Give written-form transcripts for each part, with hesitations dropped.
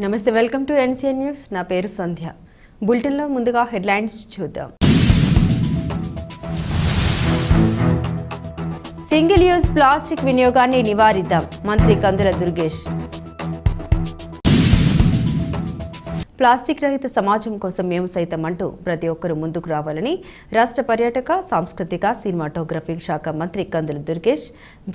నమస్తే, welcome to NCN news. నా పేరు సంధ్య. బులెటిన్లో ముందుగా హెడ్లైన్స్ చూద్దాం. సింగిల్ యూజ్ ప్లాస్టిక్ వినియోగాన్ని నివారిద్దాం, మంత్రి కందుల దుర్గేష్. ప్లాస్టిక్ రహిత సమాజం కోసం మేము సైతం అంటూ ప్రతి ఒక్కరూ ముందుకు రావాలని రాష్ట్ర పర్యాటక, సాంస్కృతిక, సినిమాటోగ్రఫీ శాఖ మంత్రి కందుల దుర్గేష్,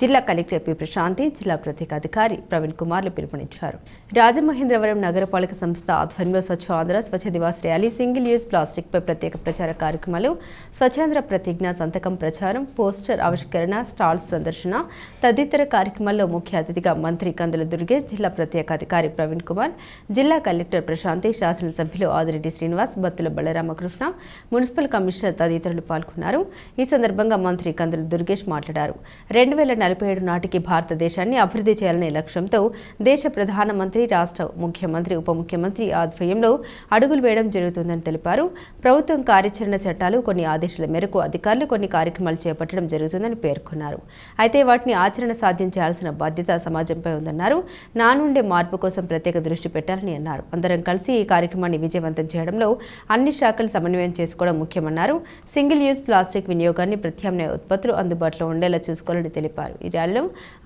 జిల్లా కలెక్టర్ పి ప్రశాంతి, జిల్లా ప్రత్యేక అధికారి ప్రవీణ్ కుమార్లు పిలుపునిచ్చారు. రాజమహేంద్రవరం నగరపాలక సంస్థ ఆధ్వర్యంలో Swachh Andhra, Swachh Divas rally, single use plastic పై ప్రత్యేక ప్రచార కార్యక్రమాలు, స్వచ్ఛాంధ్ర ప్రతిజ్ఞ సంతకం ప్రచారం, పోస్టర్ ఆవిష్కరణ, స్టాల్స్ సందర్శన తదితర కార్యక్రమాల్లో ముఖ్య అతిథిగా మంత్రి కందుల దుర్గేష్, జిల్లా ప్రత్యేక అధికారి ప్రవీణ్ కుమార్, జిల్లా కలెక్టర్ ప్రశాంతి, శాసనసభ్యులు ఆదిరెడ్డి శ్రీనివాస్, బత్తుల బలరామకృష్ణ, మున్సిపల్ కమిషనర్ తదితరులు పాల్గొన్నారు. ఈ సందర్భంగా మంత్రి కందుల దుర్గేష్ మాట్లాడారు. 2047 నాటికి భారతదేశాన్ని అభివృద్ధి చేయాలనే లక్ష్యంతో దేశ ప్రధానమంత్రి, రాష్ట్ర ముఖ్యమంత్రి, ఉప ముఖ్యమంత్రి ఆధ్వర్యంలో అడుగులు వేయడం జరుగుతుందని తెలిపారు. ప్రభుత్వం కార్యాచరణ చట్టాలు, కొన్ని ఆదేశాల మేరకు అధికారులు కొన్ని కార్యక్రమాలు చేపట్టడం జరుగుతుందని పేర్కొన్నారు. అయితే వాటిని ఆచరణ సాధ్యం చేయాల్సిన బాధ్యత సమాజంపై ఉందన్నారు. నా నుండే మార్పు కోసం ప్రత్యేక దృష్టి పెట్టాలని అన్నారు. అందరం కలిసి ఈ కార్యక్రమాన్ని విజయవంతం చేయడంలో అన్ని శాఖలు సమన్వయం చేసుకోవడం ముఖ్యమన్నారు. సింగిల్ యూజ్ ప్లాస్టిక్ వినియోగాన్ని, ప్రత్యామ్నాయ ఉత్పత్తులు అందుబాటులో ఉండేలా చూసుకోవాలని తెలిపారు. ఈ ర్యాలీలో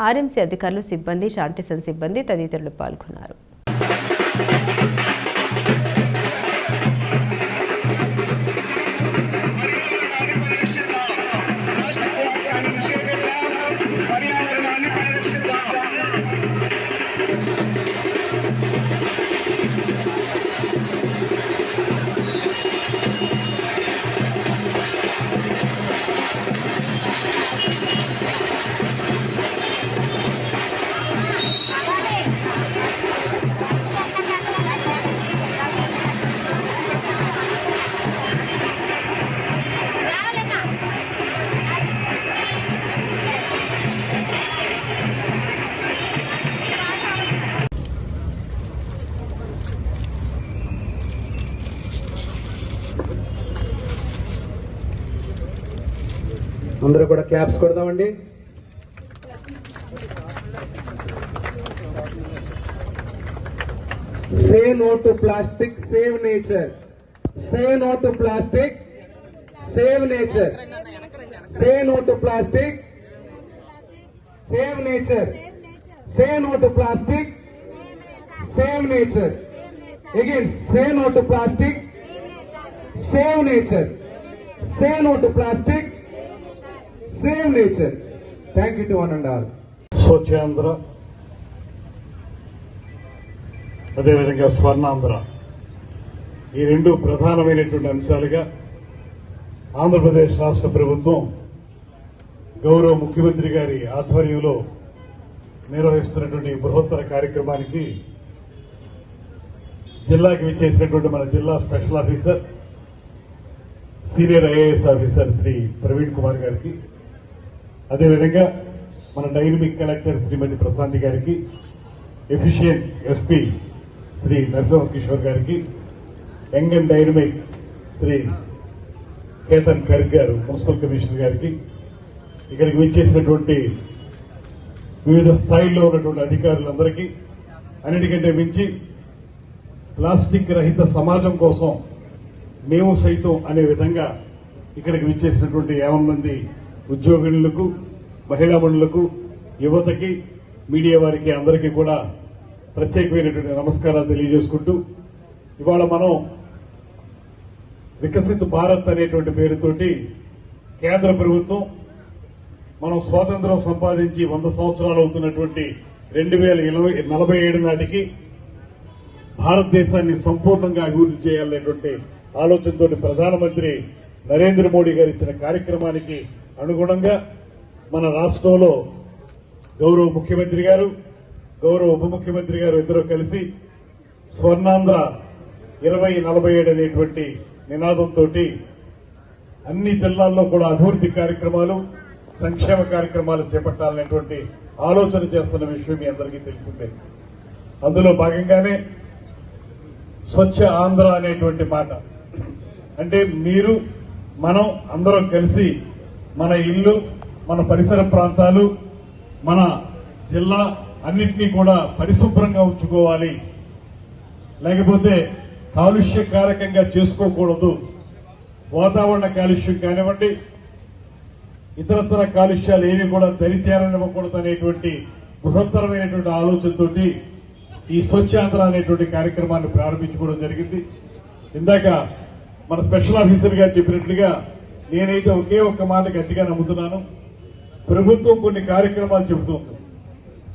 ఆర్ఎంసీ అధికారులు, సిబ్బంది, శానిటేషన్ సిబ్బంది తదితరులు పాల్గొన్నారు. అందరూ కూడా క్లాప్స్ కొడదామండి. Say no to plastic, save nature. Say no to plastic, save nature. Say no to plastic, save nature. Say no to plastic, save nature. Again, say no to plastic, save nature. Say no to plastic, save nature. Thank you to one and all. Swachhandhra, అదేవిధంగా స్వర్ణాంధ్ర, ఈ రెండు ప్రధానమైనటువంటి అంశాలుగా ఆంధ్రప్రదేశ్ రాష్ట్ర ప్రభుత్వం గౌరవ ముఖ్యమంత్రి గారి ఆధ్వర్యంలో నిర్వహిస్తున్నటువంటి బృహత్తర కార్యక్రమానికి జిల్లాకి విచ్చేసినటువంటి మన జిల్లా special officer, senior IAS officer Shri Praveen Kumar గారికి, అదేవిధంగా మన డైనమిక్ కలెక్టర్ శ్రీమతి ప్రశాంతి గారికి, ఎఫిషియెంట్ ఎస్పీ శ్రీ నరసింహ కిషోర్ గారికి, young and dynamic Shri Ketan Kharg garu, municipal commissioner గారికి, ఇక్కడికి విచ్చేసినటువంటి వివిధ స్థాయిల్లో ఉన్నటువంటి అధికారులందరికీ, అన్నిటికంటే మించి ప్లాస్టిక్ రహిత సమాజం కోసం మేము సైతం అనే విధంగా ఇక్కడికి విచ్చేసినటువంటి 50 మంది ఉద్యోగులకు, మహిళా మణులకు, యువతకి, మీడియా వారికి అందరికీ కూడా ప్రత్యేకమైనటువంటి నమస్కారాలు తెలియజేసుకుంటూ, ఇవాళ మనం వికసిత్ భారత్ అనేటువంటి పేరుతోటి కేంద్ర ప్రభుత్వం మనం స్వాతంత్ర్యం సంపాదించి 100 సంవత్సరాలు అవుతున్నటువంటి 2047 నాటికి భారతదేశాన్ని సంపూర్ణంగా అభివృద్ధి చేయాలనేటువంటి ఆలోచనతో ప్రధానమంత్రి నరేంద్ర మోడీ గారు ఇచ్చిన కార్యక్రమానికి అనుగుణంగా మన రాష్ట్రంలో గౌరవ ముఖ్యమంత్రి గారు, గౌరవ ఉప ముఖ్యమంత్రి గారు ఇద్దరు కలిసి స్వర్ణాంధ్ర 2047 అనేటువంటి నినాదంతో అన్ని జిల్లాల్లో కూడా అభివృద్ధి కార్యక్రమాలు, సంక్షేమ కార్యక్రమాలు చేపట్టాలనేటువంటి ఆలోచన చేస్తున్న విషయం మీ అందరికీ తెలిసిందే. అందులో భాగంగానే స్వచ్ఛ ఆంధ్ర అనేటువంటి మాట, అంటే మీరు, మనం అందరం కలిసి మన ఇల్లు, మన పరిసర ప్రాంతాలు, మన జిల్లా అన్నింటినీ కూడా పరిశుభ్రంగా ఉంచుకోవాలి. లేకపోతే కాలుష్యకారకంగా చేసుకోకూడదు, వాతావరణ కాలుష్యం కానివ్వండి, ఇతరత్ర కాలుష్యాలు ఏవి కూడా దరిచేరనివ్వకూడదు అనేటువంటి బృహత్తరమైనటువంటి ఆలోచనతోటి ఈ స్వచ్ఛాంధ్ర అనేటువంటి కార్యక్రమాన్ని ప్రారంభించుకోవడం జరిగింది. ఇందాక మన స్పెషల్ ఆఫీసర్ గారు చెప్పినట్లుగా నేనైతే ఒకే ఒక్క మాట గట్టిగా నమ్ముతున్నాను. ప్రభుత్వం కొన్ని కార్యక్రమాలు చెబుతుంది,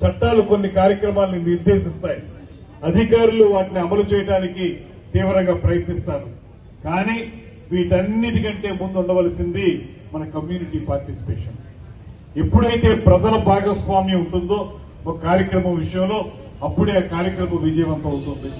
చట్టాలు కొన్ని కార్యక్రమాలను నిర్దేశిస్తాయి, అధికారులు వాటిని అమలు చేయడానికి తీవ్రంగా ప్రయత్నిస్తారు. కానీ వీటన్నిటికంటే ముందు ఉండవలసింది మన కమ్యూనిటీ పార్టిసిపేషన్. ఎప్పుడైతే ప్రజల భాగస్వామ్యం ఉంటుందో ఒక కార్యక్రమం విషయంలో, అప్పుడే ఆ కార్యక్రమం విజయవంతం అవుతుంది.